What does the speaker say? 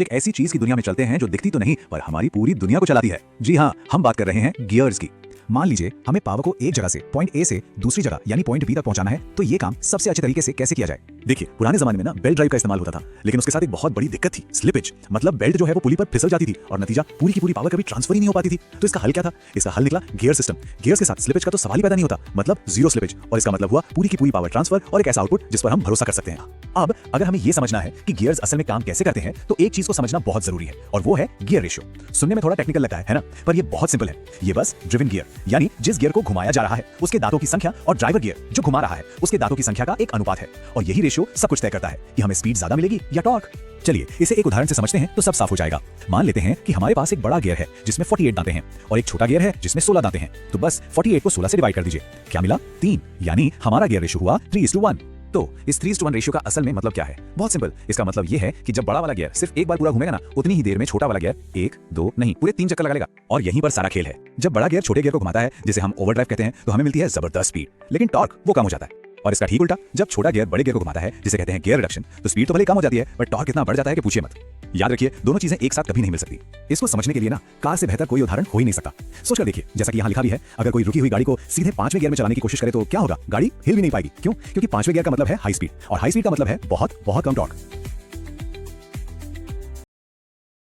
एक ऐसी चीज की दुनिया में चलते हैं जो दिखती तो नहीं पर हमारी पूरी दुनिया को चलाती है। जी हाँ, हम बात कर रहे हैं गियर्स की। मान लीजिए हमें पावर को एक जगह से पॉइंट ए से दूसरी जगह यानी पॉइंट बी तक पहुंचाना है, तो ये काम सबसे अच्छे तरीके से कैसे किया जाए। देखिए, पुराने जमाने में ना बेल्ट ड्राइव का इस्तेमाल होता था, लेकिन उसके साथ एक बहुत बड़ी दिक्कत थी, स्लिपेज। मतलब बेल्ट जो है वो पुली पर फिसल जाती थी और नतीजा पूरी की पूरी पावर कभी ट्रांसफर ही नहीं हो पाती थी। तो इसका हल क्या था? इसका हल निकला गियर सिस्टम। गियर्स के साथ स्लिपेज का तो सवाल ही पैदा नहीं होता, मतलब जीरो स्लिपेज, और इसका मतलब हुआ पूरी की पूरी पावर ट्रांसफर और एक ऐसा आउटपुट जिस पर हम भरोसा कर सकते हैं। अब अगर हमें ये समझना है कि गियर्स असल में काम कैसे करते हैं, तो एक चीज को समझना बहुत जरूरी है, और वो है गियर रेशियो। सुनने में थोड़ा टेक्निकल लगता है ना? पर ये बहुत सिंपल है। ये बस ड्रिवन गियर यानी जिस गियर को घुमाया जा रहा है उसके दांतों की संख्या और ड्राइवर गियर जो घुमा रहा है उसके दांतों की संख्या का एक अनुपात है, और यही रेशियो सब कुछ तय करता है कि हमें स्पीड ज्यादा मिलेगी या टॉर्क। चलिए इसे एक उदाहरण से समझते हैं तो सब साफ हो जाएगा। मान लेते हैं कि हमारे पास एक बड़ा गियर है जिसमें 48 दांतें हैं और एक छोटा गियर है जिसमें 16 दांतें हैं। तो बस 48 को 16 से डिवाइड कर दीजिए, क्या मिला? 3। यानी हमारा गियर रेशियो हुआ 3:1। तो इस 3:1 रेशियो का असल में मतलब क्या है? बहुत सिंपल। इसका मतलब ये है कि जब बड़ा वाला गियर सिर्फ एक बार पूरा घूमेगा ना, उतनी ही देर में छोटा वाला गियर 1, 2 नहीं पूरे 3 चक्कर लगा लेगा। और यहीं पर सारा खेल है। जब बड़ा गियर छोटे गियर को घुमाता है, जिसे हम ओवरड्राइव कहते हैं, तो हमें मिलती है जबरदस्त स्पीड, लेकिन टॉर्क वो कम हो जाता है। और इसका ठीक उल्टा, जब छोटा गियर बड़े गियर को घुमाता है, जिसे कहते हैं गियर रिडक्शन, तो स्पीड तो भले कम हो जाती है पर टॉर्क इतना बढ़ जाता है कि पूछिए मत। याद रखिए, दोनों चीजें एक साथ कभी नहीं मिल सकती। इसको समझने के लिए ना कार से बेहतर कोई उदाहरण हो ही नहीं सकता। सोचकर देखिए, जैसा कि यहाँ लिखा भी है, अगर कोई रुकी हुई गाड़ी को सीधे 5वें गियर में चलाने की कोशिश करे तो क्या होगा? गाड़ी हिल भी नहीं पाएगी। क्यों? क्योंकि 5वें गियर का मतलब है हाई स्पीड, और हाई स्पीड का मतलब है बहुत बहुत कम टॉर्क।